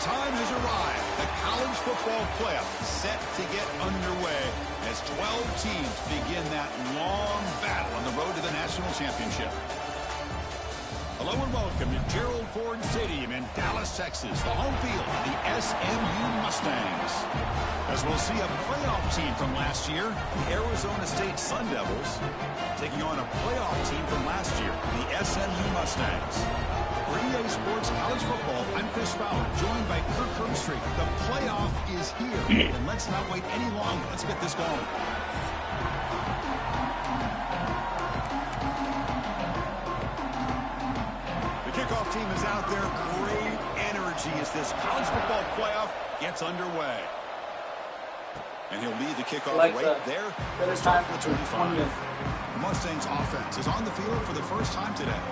time has arrived. The college football playoff set to get underway as 12 teams begin that long battle on the road to the national championship. Hello and welcome to Gerald Ford Stadium in Dallas, Texas, the home field of the SMU Mustangs. As we'll see a playoff team from last year, the Arizona State Sun Devils, taking on a playoff team from last year, the SMU Mustangs. For EA Sports College Football, I'm Chris Fowler, joined by Kirk Herbstreit. The playoff is here, and let's not wait any longer. Let's get this going. The kickoff team is out there. Great energy as this college football playoff gets underway. And he'll lead the kickoff there. It's time for 25. The Mustangs offense is on the field for the first time today.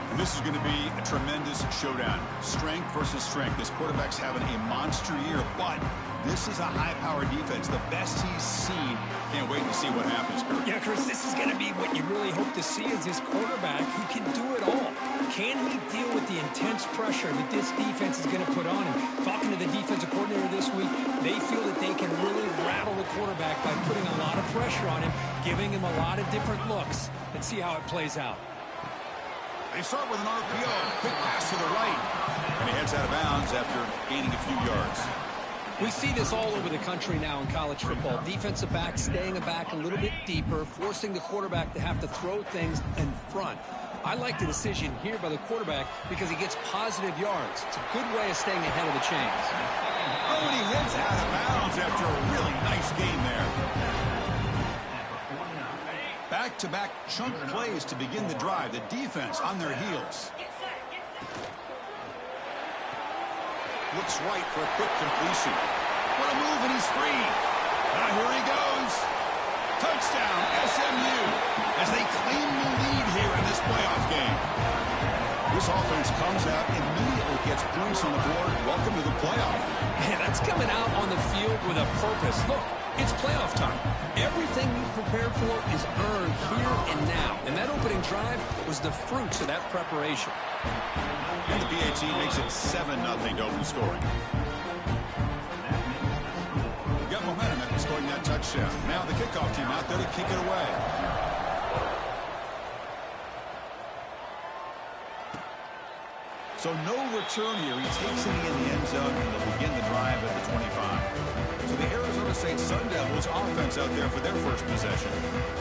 And this is going to be a tremendous showdown. Strength versus strength. This quarterback's having a monster year, but this is a high-powered defense. The best he's seen. Can't wait to see what happens, Kurt. Yeah, Chris, this is going to be what you really hope to see is this quarterback who can do it all. Can he deal with the intense pressure that this defense is going to put on him? Talking to the defensive coordinator this week, they feel that they can really rattle the quarterback by putting a lot of pressure on him, giving him a lot of different looks. Let's see how it plays out. They start with an RPO. Quick pass to the right. And he heads out of bounds after gaining a few yards. We see this all over the country now in college football. Defensive backs staying back a little bit deeper, forcing the quarterback to have to throw things in front. I like the decision here by the quarterback because he gets positive yards. It's a good way of staying ahead of the chains. Oh, and he heads out of bounds after a really nice game there. Back-to-back chunk plays to begin the drive. The defense on their heels. Looks right for a quick completion. What a move, and he's free. Now here he goes. Touchdown, SMU, as they claim the lead here in this playoff game. This offense comes out, immediately gets points on the board. Welcome to the playoff. Yeah, that's coming out on the field with a purpose. Look, it's playoff time. Everything you prepared for is earned here and now. And that opening drive was the fruits of that preparation. And the BA team makes it 7-0 to open scoring. Got momentum after scoring that touchdown. Now the kickoff team out there to kick it away. So no return here. He takes it in the end zone, and they'll begin the drive at the 25. So the Arizona State Sun Devils offense out there for their first possession.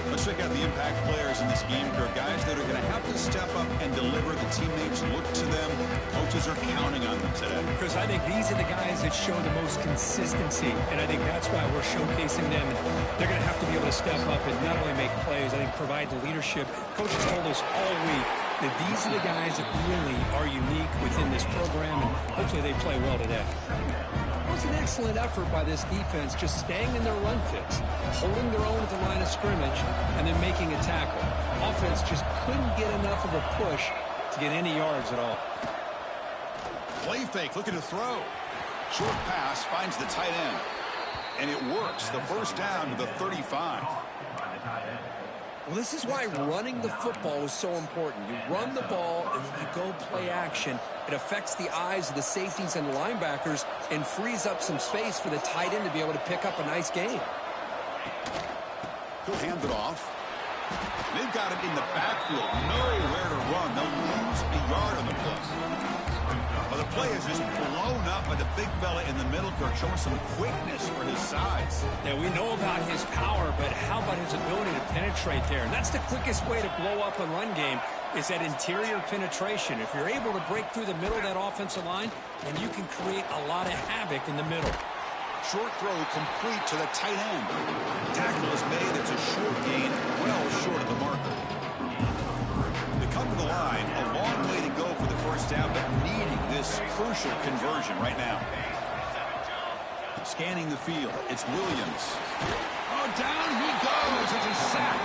Let's check out the impact players in this game, Kirk. Guys that are going to have to step up and deliver. The teammates look to them. Coaches are counting on them today. Because I think these are the guys that show the most consistency, and I think that's why we're showcasing them. And they're going to have to be able to step up and not only make plays, I think provide the leadership. Coaches told us all week that these are the guys that really are unique within this program, and hopefully they play well today. It was an excellent effort by this defense, just staying in their run fix, holding their own at the line of scrimmage, and then making a tackle. Offense just couldn't get enough of a push to get any yards at all. Play fake, looking to throw. Short pass finds the tight end. And it works. The first down to the 35. Well, this is why running the football is so important. You run the ball, and then you go play action. It affects the eyes of the safeties and linebackers and frees up some space for the tight end to be able to pick up a nice gain. He'll hand it off. They've got it in the backfield. Nowhere to run. They'll lose a yard on the play. Well, the play is just blown up by the big fella in the middle, Kirk, showing some quickness for his size. Yeah, we know about his power, but how about his ability to penetrate there? And that's the quickest way to blow up a run game is that interior penetration. If you're able to break through the middle of that offensive line, then you can create a lot of havoc in the middle. Short throw complete to the tight end. Tackle is made. It's a short gain, well short of the marker. They come to the line. A long way to go for the first down, but needing this crucial conversion right now. Scanning the field. It's Williams. Oh, down he goes. It's a sack.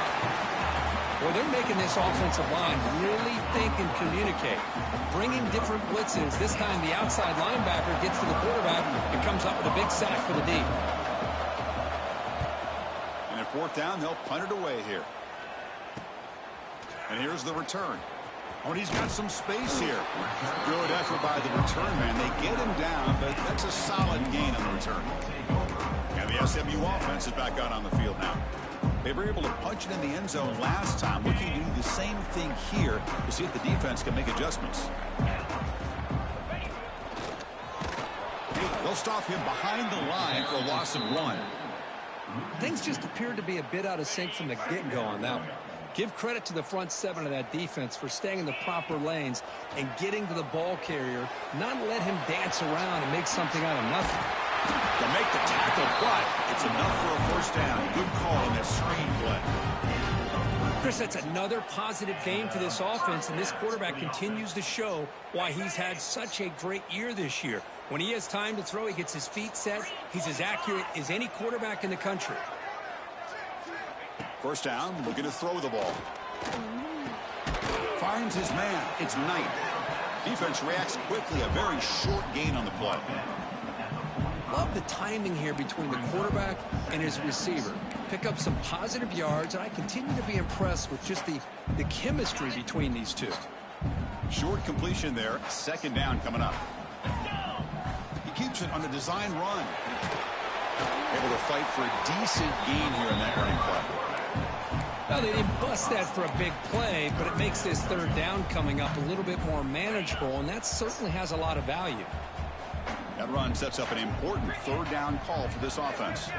Well, they're making this offensive line really think and communicate. Bringing different blitzes. This time the outside linebacker gets to the quarterback and comes up with a big sack for the D. And at fourth down, they'll punt it away here. And here's the return. Oh, and he's got some space here. Good effort by the return man. They get him down, but that's a solid gain on the return. And the SMU offense is back out on the field now. They were able to punch it in the end zone last time, looking to do the same thing here to see if the defense can make adjustments. They'll stop him behind the line for a loss of 1. Things just appeared to be a bit out of sync from the get-go on that one. Give credit to the front 7 of that defense for staying in the proper lanes and getting to the ball carrier, not let him dance around and make something out of nothing. They'll make the tackle, but it's enough for a first down. Good call on that screen play. Chris, that's another positive game for this offense, and this quarterback continues to show why he's had such a great year this year. When he has time to throw, he gets his feet set. He's as accurate as any quarterback in the country. First down, looking to throw the ball. Finds his man. It's Knight. Defense reacts quickly. A very short gain on the play. Love the timing here between the quarterback and his receiver. Pick up some positive yards, and I continue to be impressed with just the chemistry between these two. Short completion there. Second down coming up. He keeps it on a design run. Able to fight for a decent gain here in that running play. Well, they didn't bust that for a big play, but it makes this third down coming up a little bit more manageable, and that certainly has a lot of value. That run sets up an important third down call for this offense.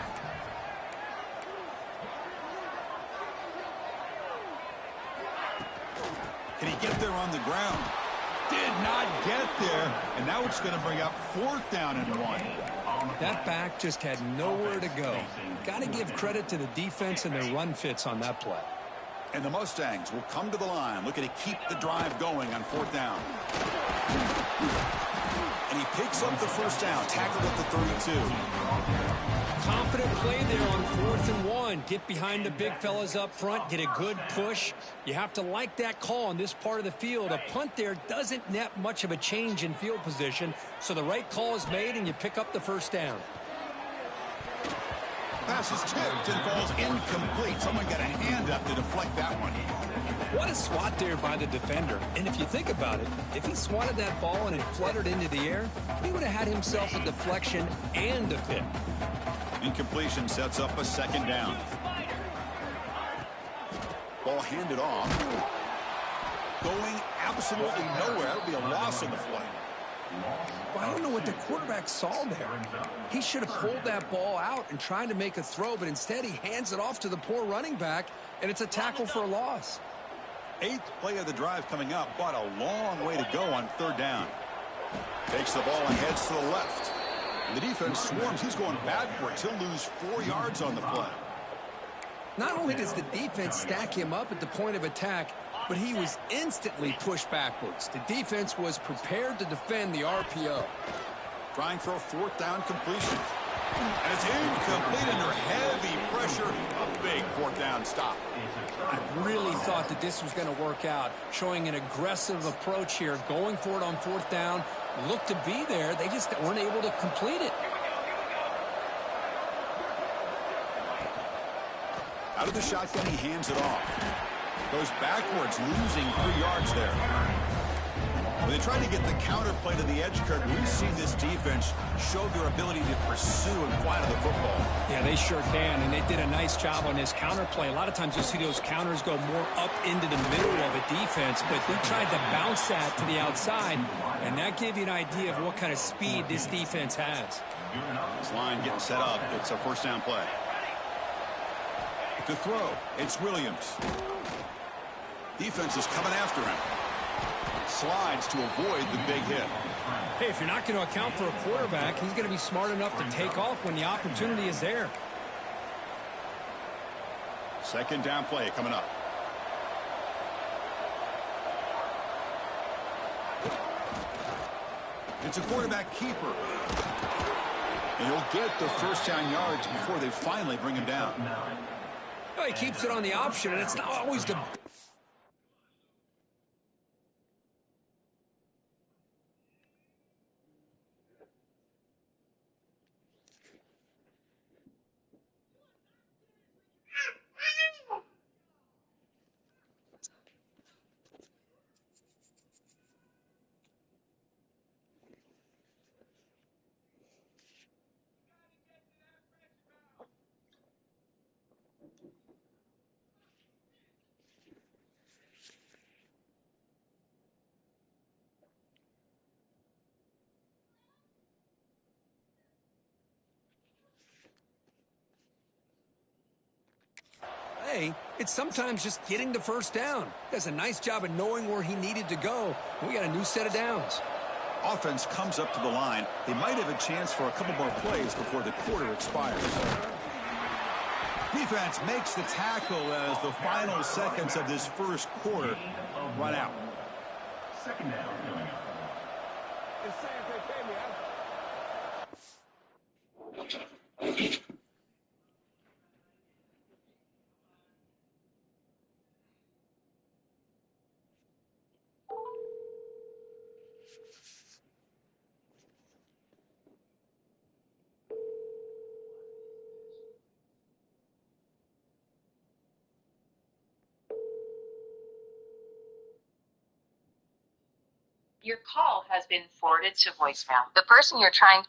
Can he get there on the ground? Did not get there, and now it's going to bring up fourth down and 1. That back just had nowhere to go. Got to give credit to the defense and their run fits on that play. And the Mustangs will come to the line, looking to keep the drive going on fourth down. And he picks up the first down, tackled at the 32. Confident play there on 4th and 1. Get behind the big fellas up front, get a good push. You have to like that call on this part of the field. A punt there doesn't net much of a change in field position, so the right call is made and you pick up the first down. Pass is tipped and falls incomplete. Someone got a hand up to deflect that one. What a swat there by the defender. And if you think about it, if he swatted that ball and it fluttered into the air, he would have had himself a deflection and a pick. Incompletion sets up a second down. Ball handed off. Going absolutely nowhere. That'll be a loss on the play. Well, I don't know what the quarterback saw there. He should have pulled that ball out and tried to make a throw, but instead he hands it off to the poor running back, and it's a tackle for a loss. 8th play of the drive coming up, but a long way to go on third down. Takes the ball and heads to the left. And the defense swarms. He's going backwards. He'll lose 4 yards on the play. Not only does the defense stack him up at the point of attack, but he was instantly pushed backwards. The defense was prepared to defend the RPO. Trying for a fourth down completion. And it's incomplete under heavy pressure. A big fourth down stop. I really thought that this was going to work out, showing an aggressive approach here, going for it on fourth down. Looked to be there. They just weren't able to complete it. Out of the shotgun, he hands it off. Goes backwards, losing 3 yards there. When they try to get the counter play to the edge, Kirk, we've seen this defense show their ability to pursue and fly to the football. Yeah, they sure can, and they did a nice job on this counter play. A lot of times you'll see those counters go more up into the middle of a defense, but they tried to bounce that to the outside, and that gave you an idea of what kind of speed this defense has. This line getting set up. It's a first down play. To throw, it's Williams. Defense is coming after him. Slides to avoid the big hit. Hey, if you're not going to account for a quarterback, he's going to be smart enough to take off when the opportunity is there. Second down play coming up. It's a quarterback keeper. And he'll get the first down yards before they finally bring him down. Well, he keeps it on the option, and it's not always the... play. It's sometimes just getting the first down. Does a nice job of knowing where he needed to go. We got a new set of downs. Offense comes up to the line. They might have a chance for a couple more plays before the quarter expires. Defense makes the tackle as the final seconds of this first quarter run out. Second down. Your call has been forwarded to voicemail. The person you're trying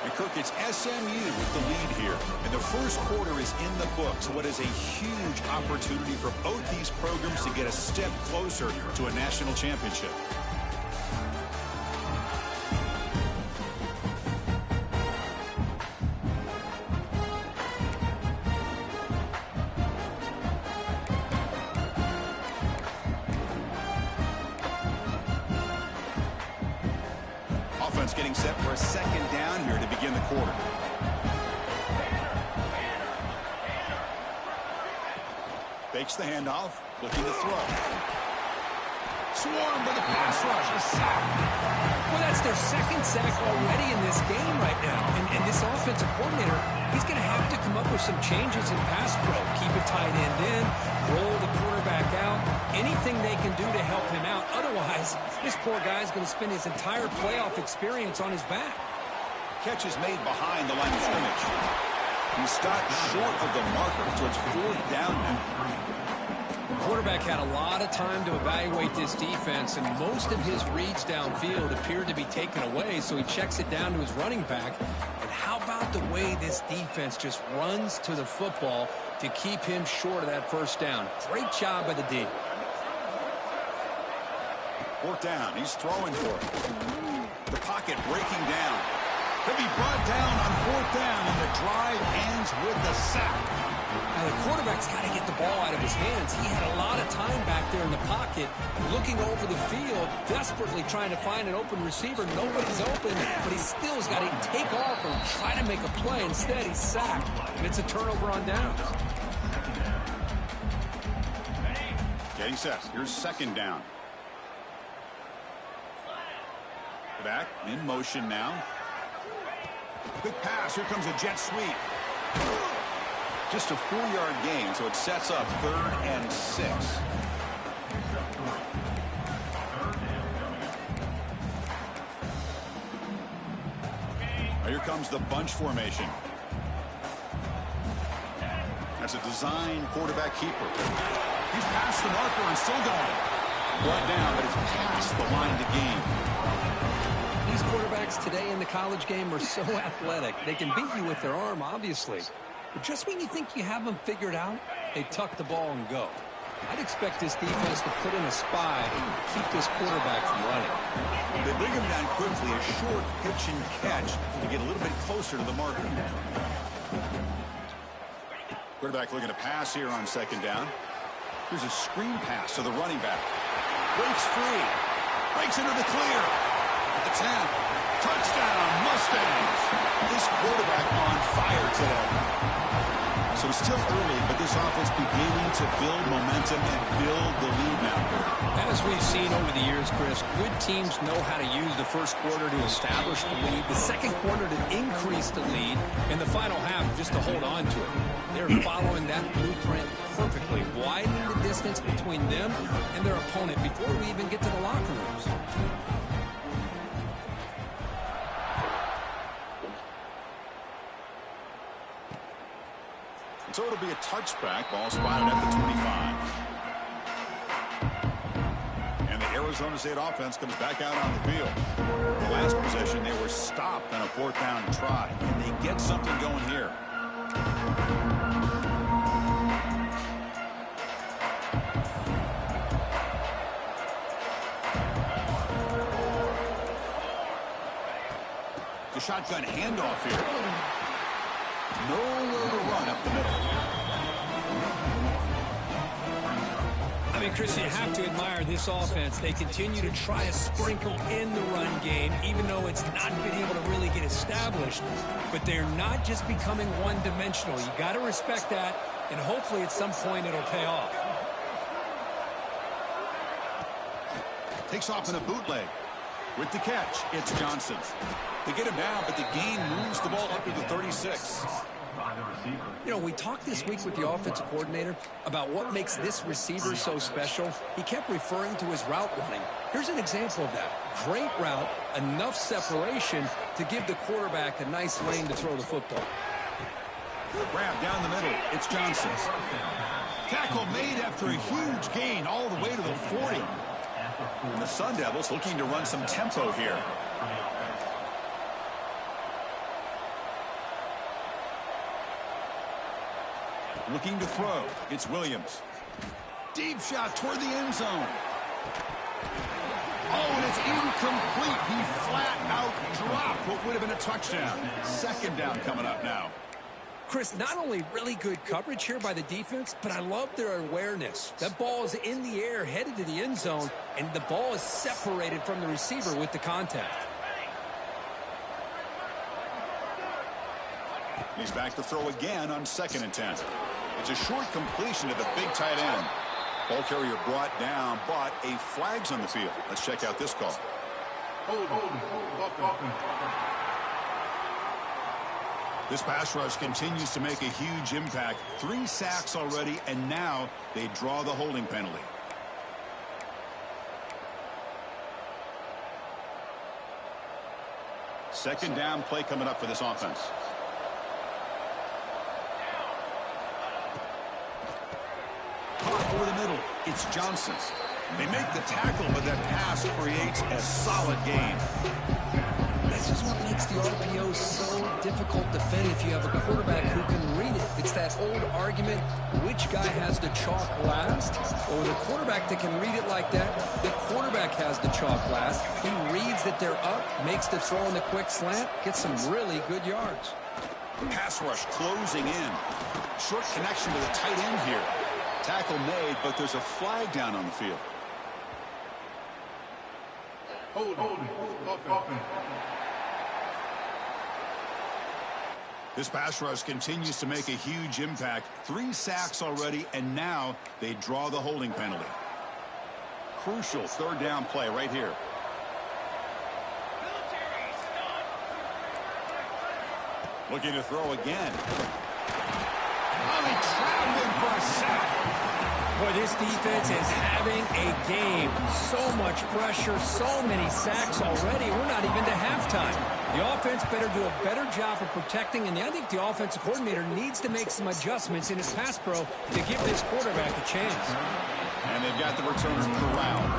And Kirk, it's SMU with the lead here. And the first quarter is in the books. What is a huge opportunity for both these programs to get a step closer to a national championship. Offense getting set for a second down here to begin the quarter. Fakes the handoff, looking to throw. Swarmed by the pass rush. A sack. Well, that's their second sack already in this game right now. And this offensive coordinator, he's going to have to come up with some changes in pass pro. Keep a tight end in, roll the quarterback out, anything they can do to help him out. Otherwise, this poor guy's going to spend his entire playoff experience on his back. Catch is made behind the line of scrimmage. He stopped short of the marker, so it's fourth down now. The quarterback had a lot of time to evaluate this defense, and most of his reads downfield appeared to be taken away, so he checks it down to his running back. And how about the way this defense just runs to the football to keep him short of that first down? Great job by the D. Fourth down. He's throwing for it. The pocket breaking down. He'll be brought down on fourth down, and the drive ends with the sack. Now, the quarterback's got to get the ball out of his hands. He had a lot of time back there in the pocket, looking over the field, desperately trying to find an open receiver. Nobody's open, but he still's got to take off and try to make a play. Instead, he's sacked, and it's a turnover on downs. Getting set. Here's second down. Back in motion now. Quick pass. Here comes a jet sweep. Just a 4-yard gain, so it sets up 3rd and 6. Here comes the bunch formation. That's a design quarterback keeper. He's past the marker and still going. Brought down, but it's past the line to gain. These quarterbacks today in the college game are so athletic. They can beat you with their arm, obviously. But just when you think you have them figured out, they tuck the ball and go. I'd expect this defense to put in a spy to keep this quarterback from running. They bring him down quickly, a short pitch and catch to get a little bit closer to the marker. Quarterback looking to pass here on 2nd down. Here's a screen pass to the running back. Breaks free. Breaks into the clear. At the 10. Touchdown, Mustangs. This quarterback on fire today. So it's still early, but this offense beginning to build momentum and build the lead now. As we've seen over the years, Chris, good teams know how to use the first quarter to establish the lead, the second quarter to increase the lead, and the final half just to hold on to it. They're following that blueprint perfectly, widening the distance between them and their opponent before we even get to the locker rooms. So it'll be a touchback. Ball spotted at the 25. And the Arizona State offense comes back out on the field. The last possession, they were stopped on a 4th down try. And they get something going here. The shotgun handoff here. Nowhere to run up the middle. I mean, Chris, you have to admire this offense. They continue to try to sprinkle in the run game, even though it's not been able to really get established. But they're not just becoming one-dimensional. You got to respect that, and hopefully at some point it'll pay off. Takes off in a bootleg. With the catch, it's Johnson. They get him down, but the gain moves the ball up to the 36. You know, we talked this week with the offensive coordinator about what makes this receiver so special. He kept referring to his route running. Here's an example of that. Great route, enough separation to give the quarterback a nice lane to throw the football. Grab down the middle. It's Johnson. Tackle made after a huge gain all the way to the 40. And the Sun Devils looking to run some tempo here. Looking to throw. It's Williams. Deep shot toward the end zone. Oh, and it's incomplete. He flat out dropped what would have been a touchdown. 2nd down coming up now. Chris, not only really good coverage here by the defense, but I love their awareness. That ball is in the air, headed to the end zone, and the ball is separated from the receiver with the contact. He's back to throw again on 2nd and 10. It's a short completion to the big tight end. Ball carrier brought down, but a flag's on the field. Let's check out this call. This pass rush continues to make a huge impact. 3 sacks already, and now they draw the holding penalty. Second down play coming up for this offense. Caught over the middle. It's Johnson. They make the tackle, but that pass creates a solid gain. This is what makes the RPO so difficult to defend if you have a quarterback who can read it. It's that old argument, which guy has the chalk last? Or the quarterback that can read it like that, the quarterback has the chalk last. He reads that they're up, makes the throw in the quick slant, gets some really good yards. Pass rush closing in. Short connection to the tight end here. Tackle made, but there's a flag down on the field. This pass rush continues to make a huge impact. 3 sacks already, and now they draw the holding penalty. Crucial 3rd down play right here. Looking to throw again. nearly traveling for a sack. Boy, this defense is having a game. So much pressure, so many sacks already. We're not even to halftime. The offense better do a better job of protecting, and I think the offensive coordinator needs to make some adjustments in his pass pro to give this quarterback a chance. And they've got the returner corralled.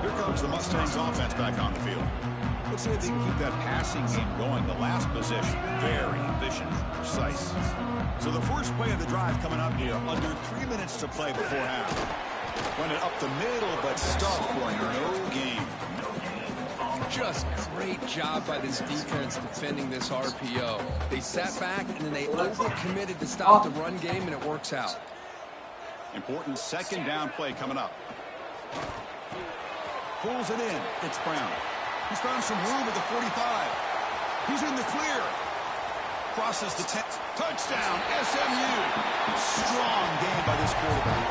Here comes the Mustangs offense back on the field. Let's see if they can keep that passing game going. The last possession, very efficient, precise. So the first play of the drive coming up here. Under 3 minutes to play before half. Run it up the middle, but stuffed for no gain. Just great job by this defense defending this RPO. They sat back, and then they overcommitted to stop the run game, and it works out. Important second down play coming up. Pulls it in. It's Brown. He's found some room at the 45. He's in the clear. Crosses the 10. Touchdown, SMU. Strong game by this quarterback.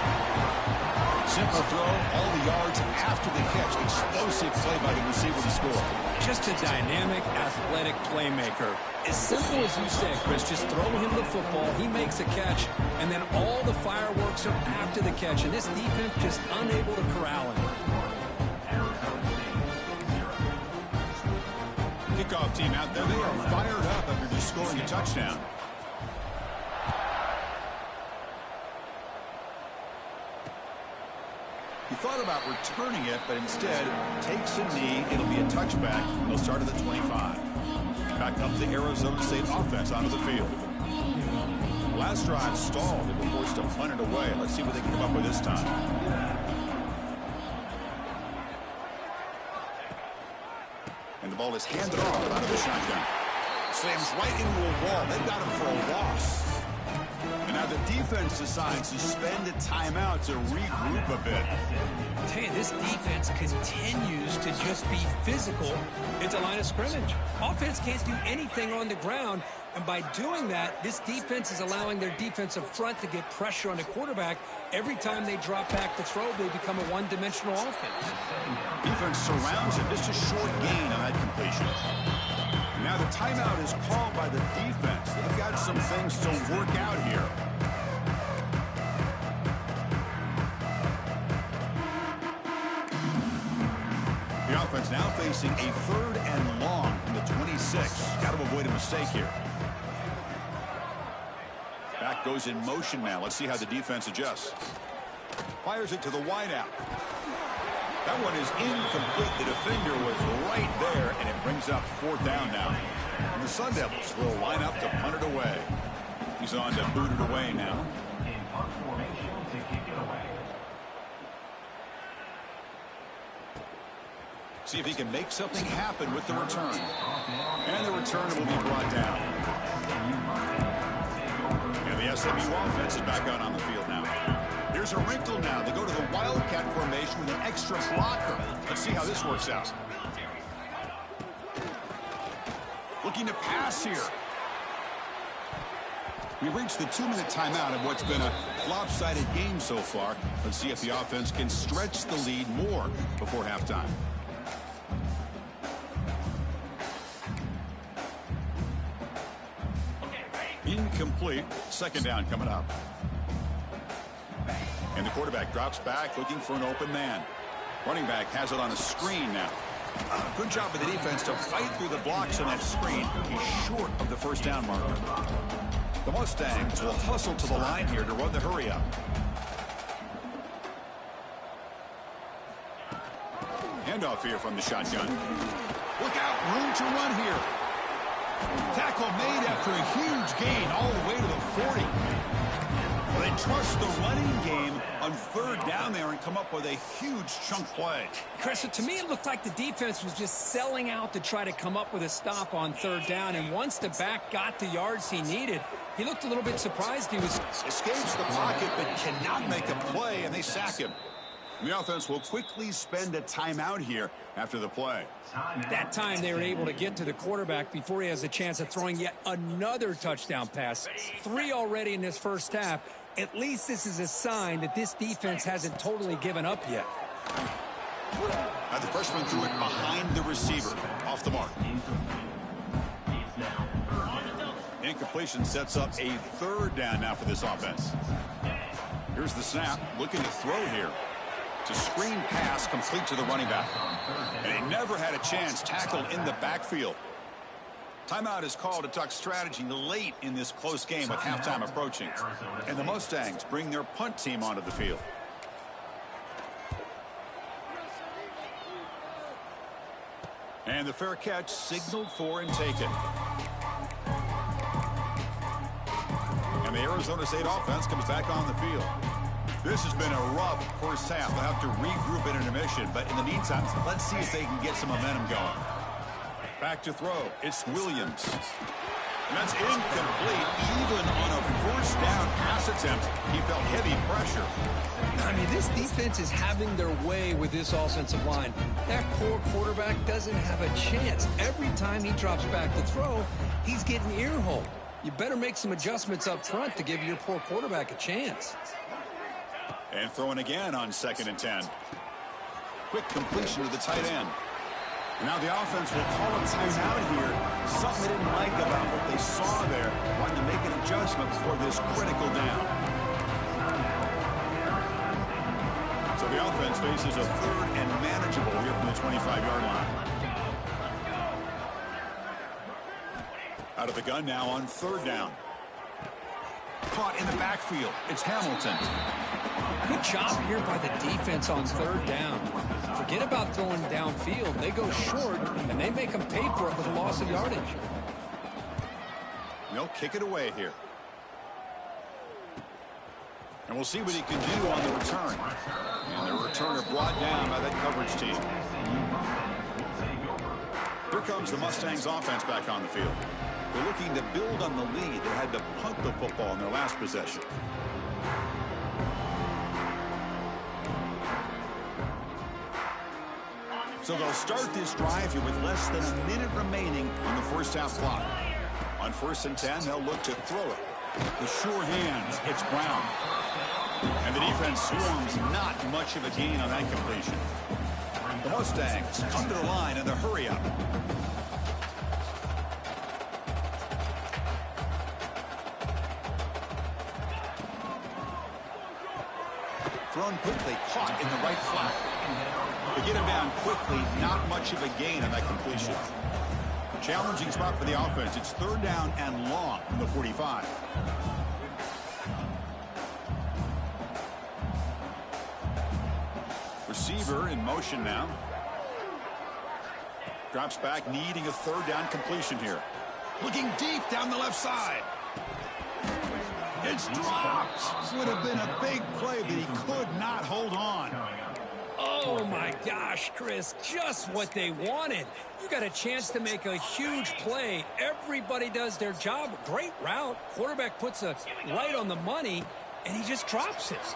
Simple throw, all the yards after the catch. Explosive play by the receiver to score. Just a dynamic, athletic playmaker. As simple as you said, Chris, just throw him the football, he makes a catch, and then all the fireworks are after the catch. And this defense just unable to corral him. Kickoff team out there. They are fired up after just scoring a touchdown. He thought about returning it, but instead takes a knee. It'll be a touchback. They'll start at the 25. Back comes the Arizona State offense onto the field. Last drive stalled. They were forced to punt it away. Let's see what they can come up with this time. And the ball is handed off out of the shotgun. Slams right into a wall. They've got him for a loss. And now the defense decides to spend a timeout to regroup a bit. I tell you, this defense continues to just be physical at the line of scrimmage. Offense can't do anything on the ground, and by doing that, this defense is allowing their defensive front to get pressure on the quarterback. Every time they drop back to throw, they become a one-dimensional offense. Defense surrounds him. Just a short gain on that completion. Now the timeout is called by the defense. They've got some things to work out here. The offense now facing a 3rd and long from the 26. Got to avoid a mistake here. Back goes in motion now. Let's see how the defense adjusts. Fires it to the wideout. That one is incomplete. The defender was right there, and it brings up 4th down now. And the Sun Devils will line up to punt it away. He's on to boot it away now. In punt formation to kick it away. See if he can make something happen with the return. And the return will be brought down. And the SMU offense is back out on the field now. Here's a wrinkle now. They go to the Wildcat formation with an extra blocker. Let's see how this works out. Looking to pass here. We've reached the 2-minute timeout of what's been a lopsided game so far. Let's see if the offense can stretch the lead more before halftime. Incomplete. 2nd down coming up. And the quarterback drops back looking for an open man. Running back has it on a screen now. Good job by the defense to fight through the blocks on that screen. He's short of the 1st down marker. The Mustangs will hustle to the line here to run the hurry up. Handoff here from the shotgun. Look out, room to run here. Tackle made after a huge gain all the way to the 40. Well, they trust the running game on 3rd down there and come up with a huge chunk play. Chris, to me, it looked like the defense was just selling out to try to come up with a stop on 3rd down. And once the back got the yards he needed, he looked a little bit surprised. He was escapes the pocket but cannot make a play, and they sack him. The offense will quickly spend a timeout here after the play. That time they were able to get to the quarterback before he has a chance of throwing yet another touchdown pass. 3 already in this first half. At least this is a sign that this defense hasn't totally given up yet. Now the freshman threw it behind the receiver. Off the mark. Incompletion sets up a third down now for this offense. Here's the snap, looking to throw here. It's a screen pass complete to the running back. And he never had a chance tackled in the backfield. Timeout is called to talk strategy late in this close game with halftime approaching. And the Mustangs bring their punt team onto the field. And the fair catch signaled for and taken. And the Arizona State offense comes back on the field. This has been a rough first half. They'll have to regroup in intermission, but in the meantime, let's see if they can get some momentum going. Back to throw. It's Williams. And that's incomplete. Even on a first down pass attempt, he felt heavy pressure. I mean, this defense is having their way with this offensive line. That poor quarterback doesn't have a chance. Every time he drops back to throw, he's getting ear-holed. You better make some adjustments up front to give your poor quarterback a chance. And throwing again on 2nd and 10. Quick completion to the tight end. And now the offense will call a timeout here. Something they didn't like about what they saw there. Wanting to make an adjustment before this critical down. So the offense faces a 3rd and manageable here from the 25-yard line. Out of the gun now on 3rd down. Caught in the backfield. It's Hamilton. Good job here by the defense on 3rd down. Forget about throwing downfield. They go short, and they make them pay for it with a loss of yardage. They'll kick it away here. And we'll see what he can do on the return. And the returner brought down by that coverage team. Here comes the Mustangs offense back on the field. They're looking to build on the lead. They had to punt the football in their last possession. So they'll start this drive here with less than a minute remaining on the first half clock. On 1st and 10, they'll look to throw it. The sure hands, it's Brown. And the defense swarms not much of a gain on that completion. The Mustangs come to the line in the hurry up. Thrown quickly, caught in the right flat. They get him down quickly, not much of a gain on that completion. Challenging spot for the offense. It's 3rd down and long from the 45. Receiver in motion now. Drops back, needing a 3rd down completion here. Looking deep down the left side. It's dropped. Would have been a big play, but he could not hold on. Oh, my gosh, Chris, just what they wanted. You got a chance to make a huge play. Everybody does their job. Great route. Quarterback puts it right on the money, and he just drops it.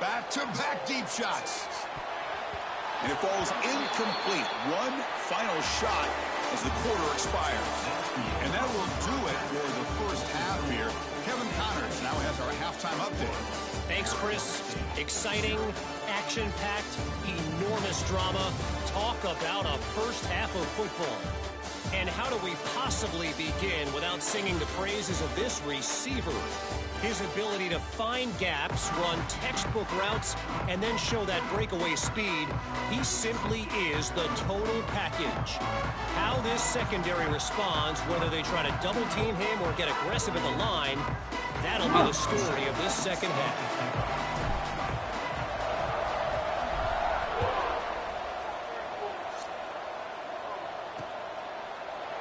Back-to-back deep shots. And it falls incomplete. One final shot as the quarter expires. And that will do it for the first half here. Kevin Connors now has our halftime update. Thanks, Chris. Exciting, action-packed, enormous drama. Talk about a first half of football. And how do we possibly begin without singing the praises of this receiver? His ability to find gaps, run textbook routes, and then show that breakaway speed. He simply is the total package. How this secondary responds, whether they try to double-team him or get aggressive at the line, that'll be the story of this second half.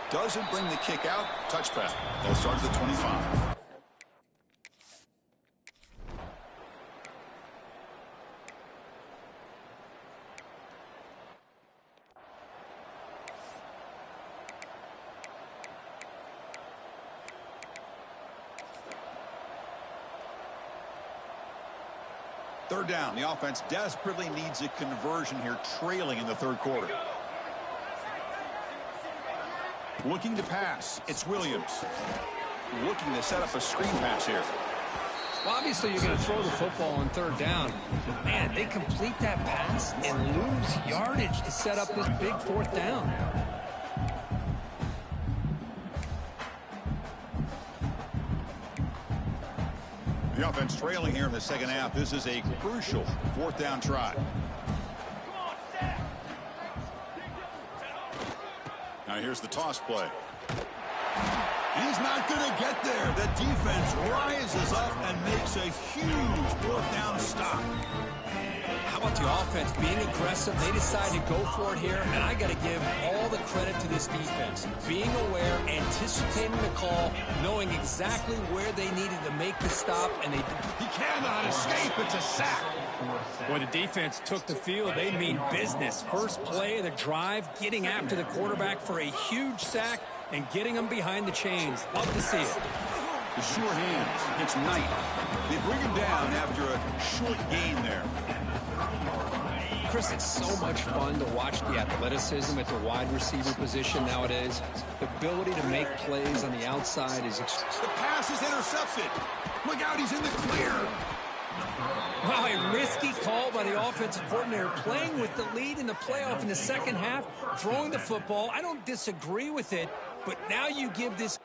Doesn't bring the kick out. Touchback. They'll start at the 25. Third down. The offense desperately needs a conversion here, trailing in the 3rd quarter. Looking to pass. It's Williams. Looking to set up a screen pass here. Well, obviously, you're going to throw the football on 3rd down. Man, they complete that pass and lose yardage to set up this big 4th down. The offense trailing here in the second half. This is a crucial fourth down try. Now here's the toss play. He's not going to get there. The defense rises up and makes a huge fourth down stop. How about the offense being aggressive? They decide to go for it here, and I got to give all the credit to this defense. Being aware, anticipating the call, knowing exactly where they needed to make the stop, and they did. He cannot escape. It's a sack. Boy, the defense took the field. They mean business. First play of the drive, getting after the quarterback for a huge sack and getting him behind the chains. Love to see it. The sure hands. It's Knight. They bring him down after a short gain there. Chris, it's so much fun to watch the athleticism at the wide receiver position nowadays. The ability to make plays on the outside is The pass is intercepted. Look out, he's in the clear. Wow, a risky call by the offensive coordinator, playing with the lead in the playoff in the second half, throwing the football. I don't disagree with it, but now you give this...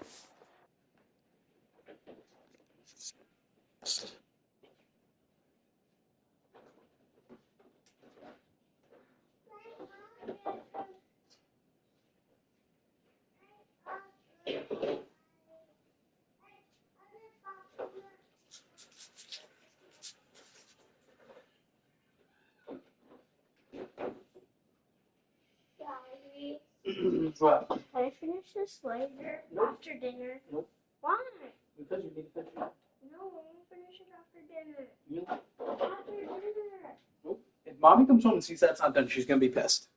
What? Can I finish this later? After dinner? Nope. Why? Because you need to finish it. No, I want to finish it after dinner. You- After dinner. Nope. If mommy comes home and sees that's not done, she's gonna be pissed.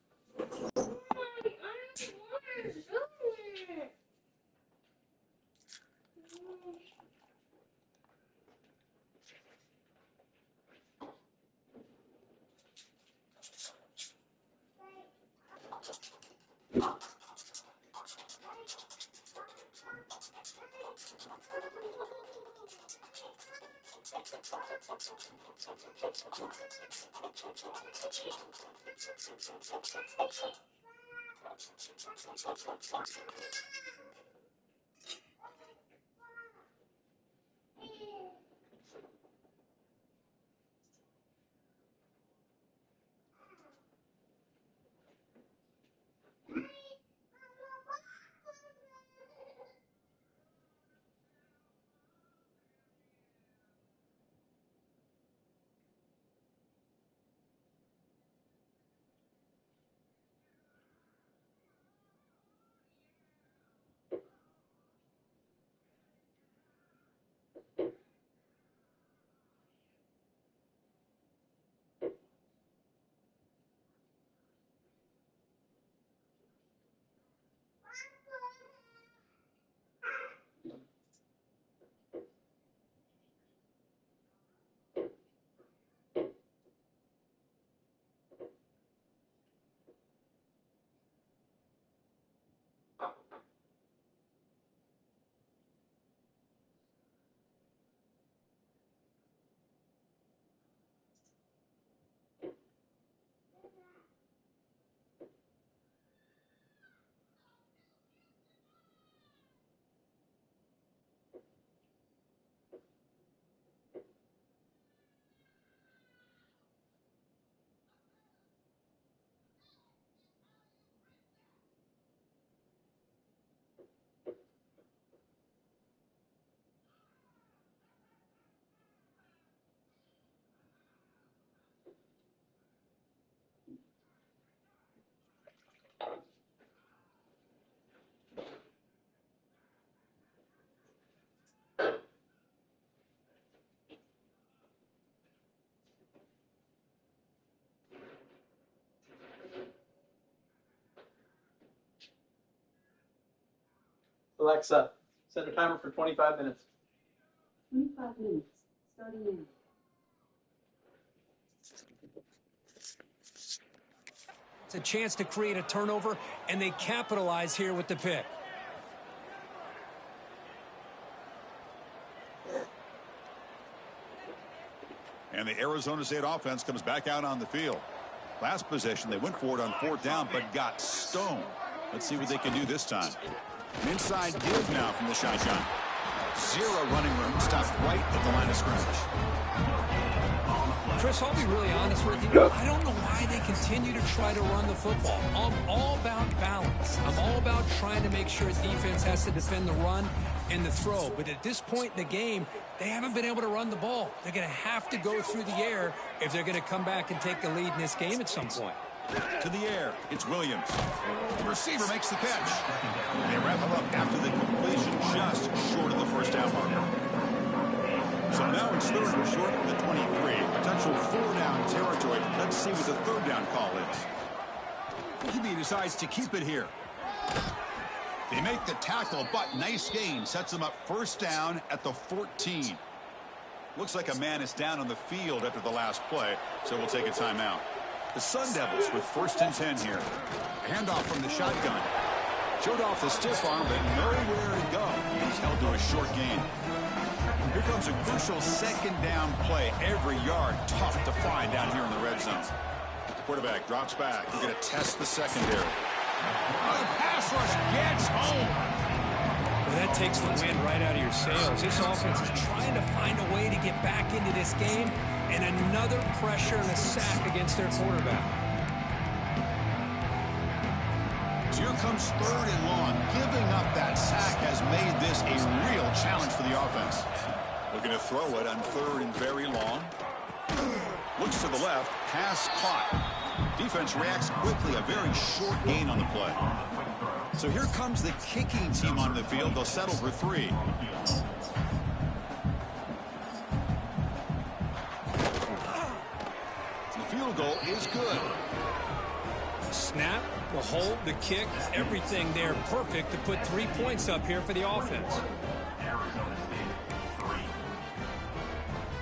Why? I don't want to do it. Alexa, set a timer for 25 minutes. 25 minutes, starting now. It's a chance to create a turnover, and they capitalize here with the pick. And the Arizona State offense comes back out on the field. Last possession, they went for it on fourth down, but got stoned. Let's see what they can do this time. An inside give now from the shotgun. Zero running room, stopped right at the line of scrimmage. Chris, I'll be really honest with you. I don't know why they continue to try to run the football. I'm all about balance. I'm all about trying to make sure defense has to defend the run and the throw. But at this point in the game, they haven't been able to run the ball. They're going to have to go through the air if they're going to come back and take the lead in this game at some point. To the air, it's Williams. The receiver makes the catch. They wrap him up after the completion just short of the first down marker. So now it's third and short of the 23. Potential 4-down territory. Let's see what the third down call is. He decides to keep it here. They make the tackle, but nice gain. Sets them up first down at the 14. Looks like a man is down on the field after the last play, so we'll take a timeout. The Sun Devils with first and 10 here. A handoff from the shotgun. Showed off the stiff arm, but nowhere to go. He's held to a short gain. Here comes a crucial second down play. Every yard tough to find down here in the red zone. Quarterback drops back. He's going to test the secondary. The pass rush gets home. Well, that takes the wind right out of your sails. This offense is trying to find a way to get back into this game, and another pressure and a sack against their quarterback. So here comes third and long. Giving up that sack has made this a real challenge for the offense. Looking to throw it on third and very long. Looks to the left. Pass caught. Defense reacts quickly. A very short gain on the play. So here comes the kicking team on the field. They'll settle for 3. The field goal is good. Snap, the hold, the kick, everything there perfect to put 3 points up here for the offense.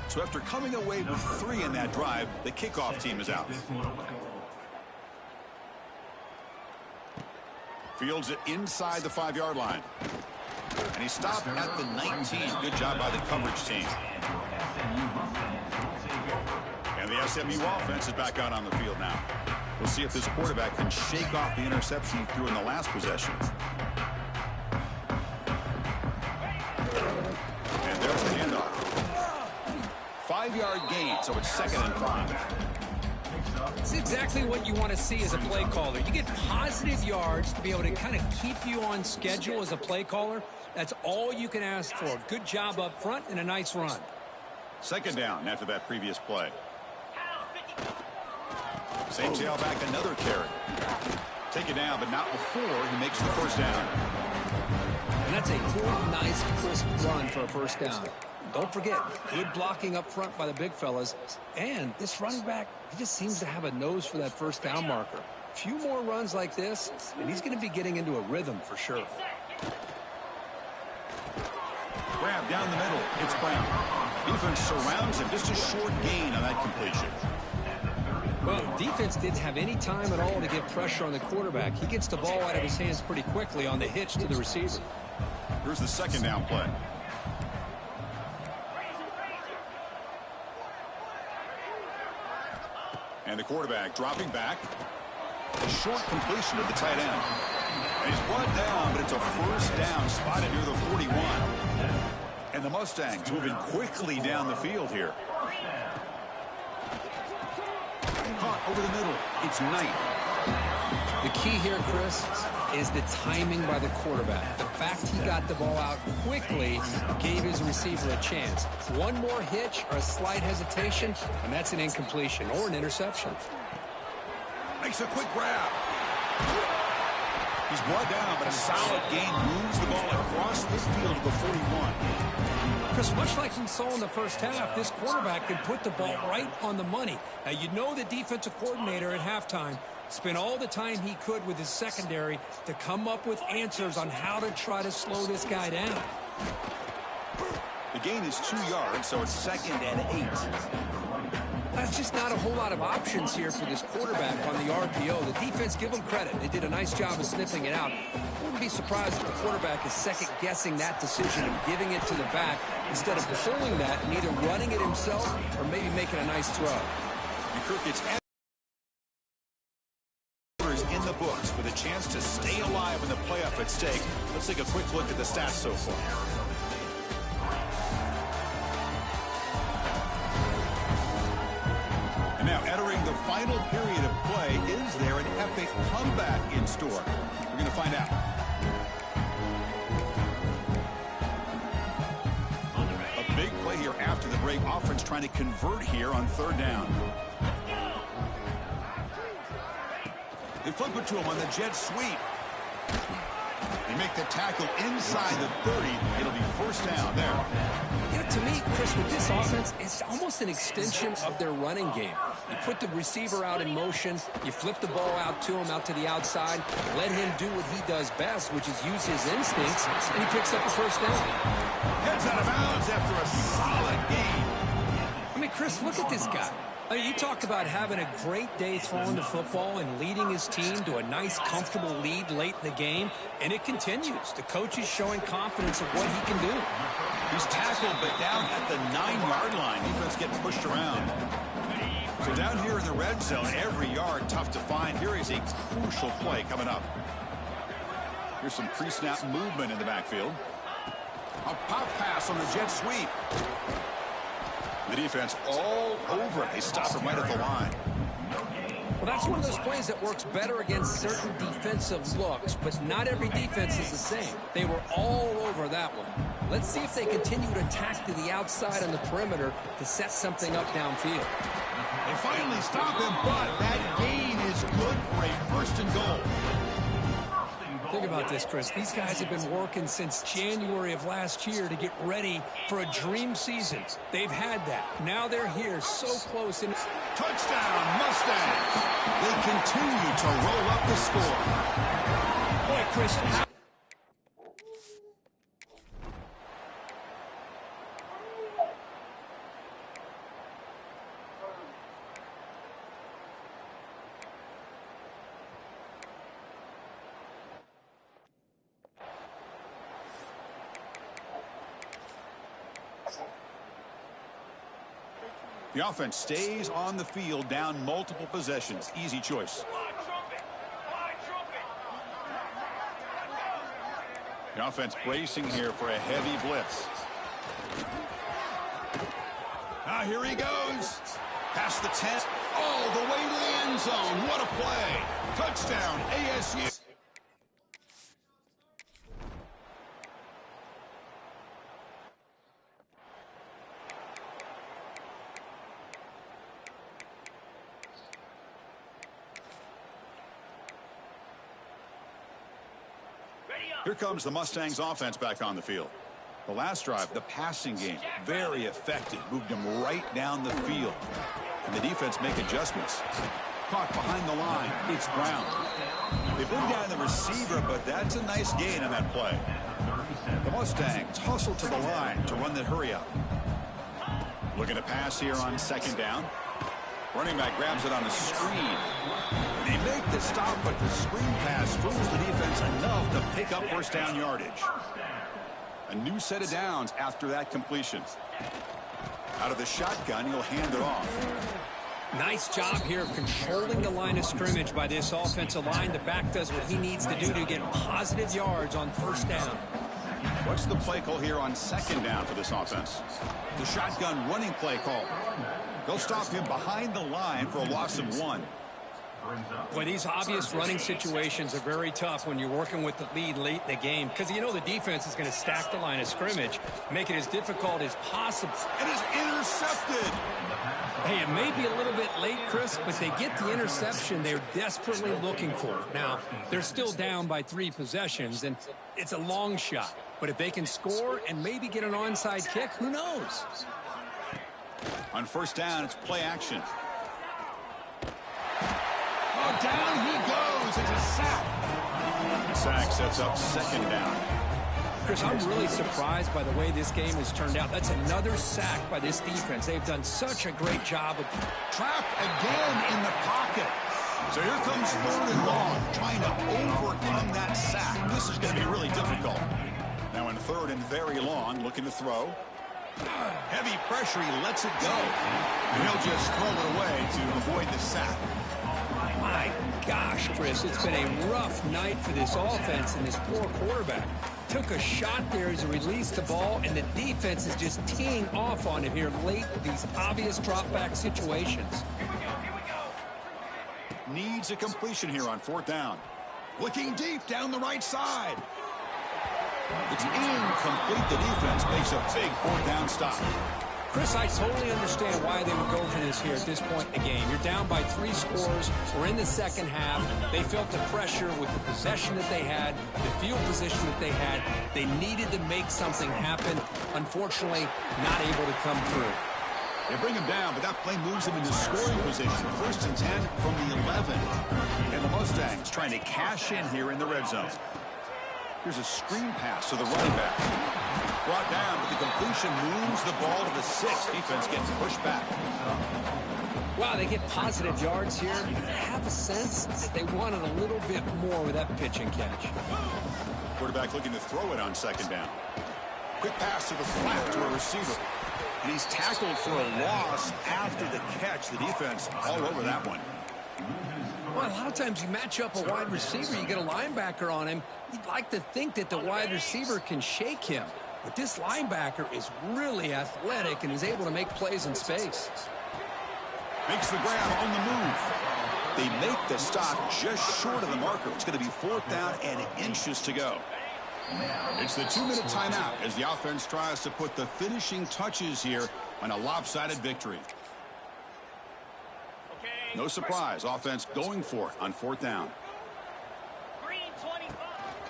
So after coming away with 3 in that drive, the kickoff team is out. Fields it inside the 5-yard line. And he stopped at the 19. Good job by the coverage team. And the SMU offense is back out on the field now. We'll see if this quarterback can shake off the interception he threw in the last possession. And there's the handoff. 5-yard gain, so it's 2nd and 5. It's exactly what you want to see as a play caller. You get positive yards to be able to kind of keep you on schedule as a play caller. That's all you can ask for. Good job up front and a nice run. 2nd down after that previous play. Same tailback, another carry. Take it down, but not before he makes the first down. And that's a good, nice, crisp run for a first down. Don't forget, good blocking up front by the big fellas. And this running back, he just seems to have a nose for that first down marker. A few more runs like this, and he's going to be getting into a rhythm for sure. Grab down the middle. It's Brown. Defense surrounds him. Just a short gain on that completion. Well, defense didn't have any time at all to get pressure on the quarterback. He gets the ball out of his hands pretty quickly on the hitch to the receiver. Here's the 2nd down play. And the quarterback dropping back. A short completion to the tight end. And he's brought down, but it's a first down spotted near the 41. And the Mustangs moving quickly down the field here. Caught over the middle. It's Knight. The key here, Chris, is the timing by the quarterback. The fact he got the ball out quickly gave his receiver a chance. One more hitch or a slight hesitation, and that's an incompletion or an interception. Makes a quick grab. He's brought down, but a solid gain moves the ball across the field to the 41. Chris, much like we saw in the first half, this quarterback could put the ball right on the money. Now, you know the defensive coordinator at halftime spent all the time he could with his secondary to come up with answers on how to try to slow this guy down. The gain is 2 yards, so it's 2nd and 8. That's just not a whole lot of options here for this quarterback on the RPO. The defense, give them credit. They did a nice job of sniffing it out. Wouldn't be surprised if the quarterback is second-guessing that decision and giving it to the back instead of pulling that and either running it himself or maybe making a nice throw. And Kirk gets in the books with a chance to stay alive in the playoff at stake. Let's take a quick look at the stats so far. final period of play, is there an epic comeback in store? We're going to find out. A big play here after the break. Offense trying to convert here on third down. They flip it to him on the jet sweep. They make the tackle inside the 30. It'll be first down there. You know, to me, Chris, with this offense, it's almost an extension of their running game. You put the receiver out in motion, you flip the ball out to him, out to the outside, let him do what he does best, which is use his instincts, and he picks up a first down. Heads out of bounds after a solid game. I mean, Chris, look at this guy. I mean, you talk about having a great day throwing the football and leading his team to a nice, comfortable lead late in the game, and it continues. The coach is showing confidence of what he can do. He's tackled, but down at the 9-yard line. Defense getting pushed around. So down here in the red zone, every yard tough to find. Here is a crucial play coming up. Here's some pre-snap movement in the backfield. A pop pass on the jet sweep. The defense all over it. They stop him right at the line. Well, that's one of those plays that works better against certain defensive looks, but not every defense is the same. They were all over that one. Let's see if they continue to attack to the outside on the perimeter to set something up downfield. They finally stop him, but that gain is good for a first and goal. Think about this, Chris. These guys have been working since January of last year to get ready for a dream season. They've had that. Now they're here, so close. And touchdown, Mustangs. They continue to roll up the score. Boy, Chris, the offense stays on the field, down multiple possessions. Easy choice. The offense bracing here for a heavy blitz. Now here he goes. Past the 10, all the way to the end zone. What a play. Touchdown, ASU. Here comes the Mustangs offense back on the field. The last drive, the passing game, very effective. Moved them right down the field. And the defense make adjustments. Caught behind the line. It's Brown. They bring down the receiver, but that's a nice gain on that play. The Mustangs hustle to the line to run the hurry up. Looking to pass here on second down. Running back grabs it on a screen. They make the stop, but the screen pass fools the defense enough to pick up first down yardage. A new set of downs after that completion. Out of the shotgun, he'll hand it off. nice job here of controlling the line of scrimmage by this offensive line. The back does what he needs to do to get positive yards on first down. What's the play call here on second down for this offense? The shotgun running play call. They'll stop him behind the line for a loss of 1. Boy, these obvious running situations are very tough when you're working with the lead late in the game, because you know the defense is going to stack the line of scrimmage, make it as difficult as possible. It is intercepted. Hey, it may be a little bit late, Chris, but they get the interception they're desperately looking for. Now, they're still down by 3 possessions, and it's a long shot. But if they can score and maybe get an onside kick, who knows? On first down, it's play action. Oh, down he goes. It's a sack. The sack sets up second down. Chris, I'm really surprised by the way this game has turned out. That's another sack by this defense. They've done such a great job of trapped again in the pocket. So here comes third and long, trying to overcome that sack. This is going to be really difficult. Now in third and very long, looking to throw. Heavy pressure, he lets it go. And he'll just throw it away to avoid the sack. My gosh, Chris, it's been a rough night for this offense and this poor quarterback. Took a shot there as he released the ball, and the defense is just teeing off on him here late with these obvious drop-back situations. needs a completion here on 4th down. Looking deep down the right side. It's incomplete. The defense makes a big 4th down stop. Chris, I totally understand why they would go for this here at this point in the game. You're down by 3 scores. We're in the second half. They felt the pressure with the possession that they had, the field position that they had. They needed to make something happen. Unfortunately, not able to come through. They bring him down, but that play moves him into scoring position. 1st and 10 from the 11. And the Mustangs trying to cash in here in the red zone. Here's a screen pass to the running back. Brought down, but the completion moves the ball to the 6. Defense gets pushed back. Wow, they get positive yards here. I have a sense that they wanted a little bit more with that pitch and catch. Quarterback looking to throw it on 2nd down. Quick pass to the flat to a receiver. And he's tackled for a loss after the catch. The defense all over that one. Well, a lot of times you match up a wide receiver, you get a linebacker on him. You'd like to think that the wide receiver can shake him. But this linebacker is really athletic and is able to make plays in space. Makes the grab on the move. They make the stop just short of the marker. It's going to be 4th down and inches to go. It's the 2-minute timeout as the offense tries to put the finishing touches here on a lopsided victory. No surprise, offense going for it on 4th down.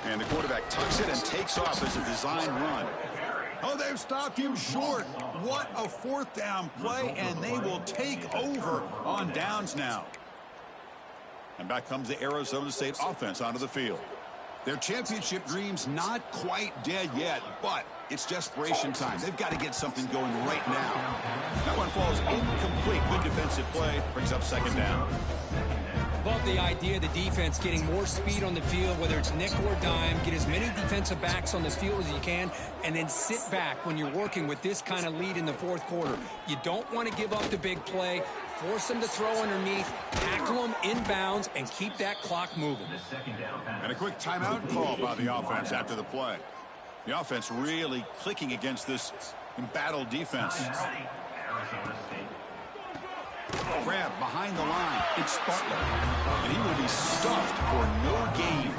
And the quarterback tucks it and takes off as a design run. Oh, they've stopped him short. What a 4th down play, and they will take over on downs now. And back comes the Arizona State offense onto the field. Their championship dreams not quite dead yet, but it's desperation time. They've got to get something going right now. That one falls incomplete. Good defensive play. Brings up 2nd down. Love the idea of the defense getting more speed on the field, whether it's nickel or dime, get as many defensive backs on the field as you can, and then sit back when you're working with this kind of lead in the 4th quarter. You don't want to give up the big play. Force them to throw underneath, tackle them inbounds, and keep that clock moving. And a quick timeout call by the offense after the play. The offense really clicking against this embattled defense. Grab behind the line. It's Butler. And he will be stuffed for no gain.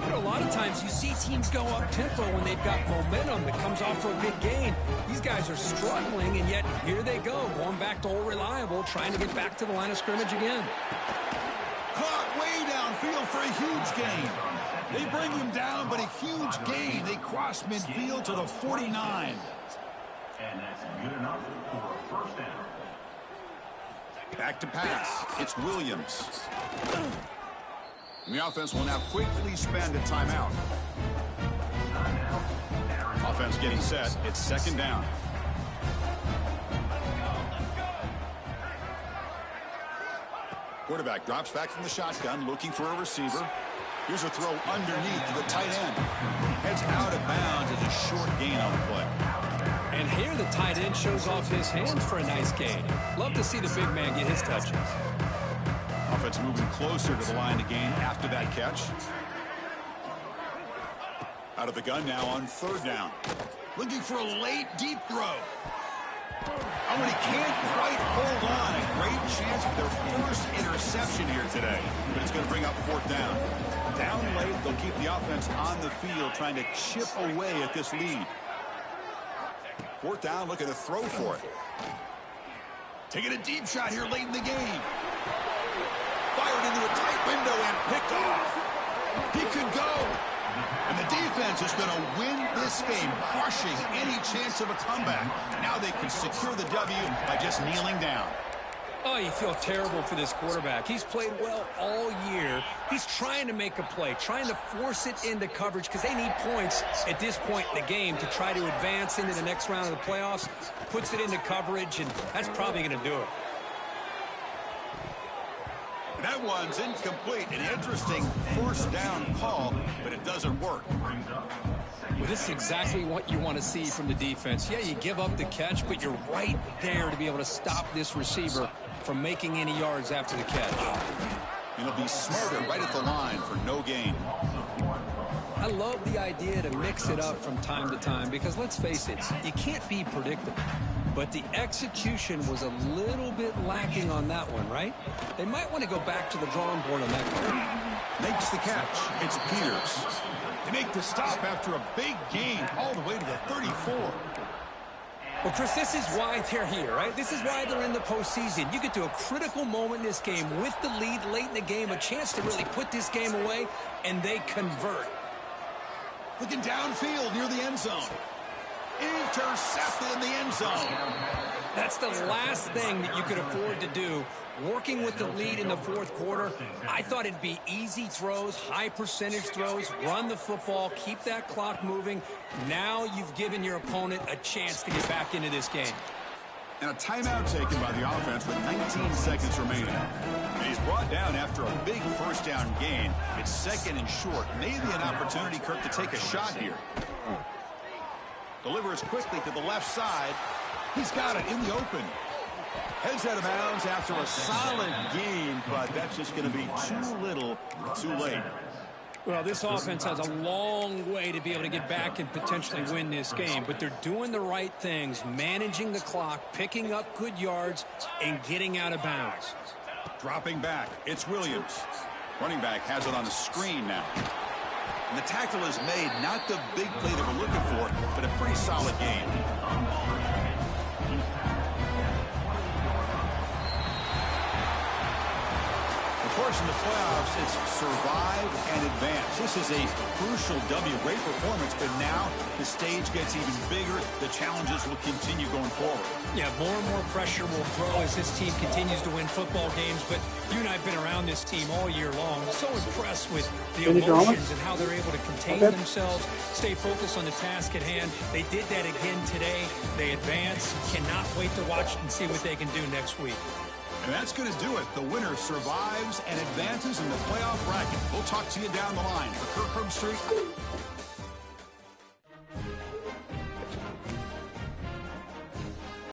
You know, a lot of times you see teams go up-tempo when they've got momentum that comes off for a big gain. These guys are struggling, and yet here they go, going back to old reliable, trying to get back to the line of scrimmage again. Caught way downfield for a huge gain. They bring him down, but a huge gain. They cross midfield to the 49. And that's good enough for a 1st down. Back to pass. It's Williams. And the offense will now quickly spend a timeout. Offense getting set. It's 2nd down. Quarterback drops back from the shotgun, looking for a receiver. Here's a throw underneath to the tight end. Heads out of bounds as a short gain on the play. And here the tight end shows off his hands for a nice gain. Love to see the big man get his touches. Offense moving closer to the line to gain after that catch. Out of the gun now on 3rd down. Looking for a late deep throw. Oh, and he can't quite hold on. A great chance for their first interception here today. But it's going to bring up 4th down. Down late, they'll keep the offense on the field trying to chip away at this lead. 4th down, looking to throw for it. Taking a deep shot here late in the game. Fired into a tight window and picked off. He could go. And the defense is going to win this game, crushing any chance of a comeback. Now they can secure the W by just kneeling down. Oh, you feel terrible for this quarterback. He's played well all year. He's trying to make a play, trying to force it into coverage because they need points at this point in the game to try to advance into the next round of the playoffs. Puts it into coverage, and that's probably going to do it. That one's incomplete. An interesting 4th down call, but it doesn't work. Well, this is exactly what you want to see from the defense. Yeah, you give up the catch, but you're right there to be able to stop this receiver from making any yards after the catch. And he'll be smarter right at the line for no gain. I love the idea to mix it up from time to time because, let's face it, you can't be predictable. But the execution was a little bit lacking on that one, right? They might want to go back to the drawing board on that one. Makes the catch. It's Peters. They make the stop after a big gain all the way to the 34. Well, Chris, this is why they're here, right? This is why they're in the postseason. You get to a critical moment in this game with the lead late in the game, a chance to really put this game away, and they convert. Looking downfield near the end zone. Intercepted in the end zone. That's the last thing that you could afford to do. Working with the lead in the fourth quarter, I thought it'd be easy throws, high percentage throws, run the football, keep that clock moving. Now you've given your opponent a chance to get back into this game. And a timeout taken by the offense with 19 seconds remaining. And he's brought down after a big first down gain. It's second and short. Maybe an opportunity, Kirk, to take a shot here. Delivers quickly to the left side. He's got it in the open. Heads out of bounds after a solid gain, but that's just going to be too little, too late. Well, this offense has a long way to be able to get back and potentially win this game, but they're doing the right things, managing the clock, picking up good yards, and getting out of bounds. Dropping back, it's Williams. Running back has it on the screen now. And the tackle is made, not the big play that we're looking for, but a pretty solid game. Of course, in the playoffs, it's survive and advance. This is a crucial W. Great performance, but now the stage gets even bigger. The challenges will continue going forward. Yeah, more and more pressure will grow as this team continues to win football games, but you and I have been around this team all year long. I'm so impressed with the emotions and how they're able to contain themselves, stay focused on the task at hand. They did that again today. They advance. Cannot wait to watch and see what they can do next week. And that's going to do it. The winner survives and advances in the playoff bracket. We'll talk to you down the line. For Kirk Herbstreit.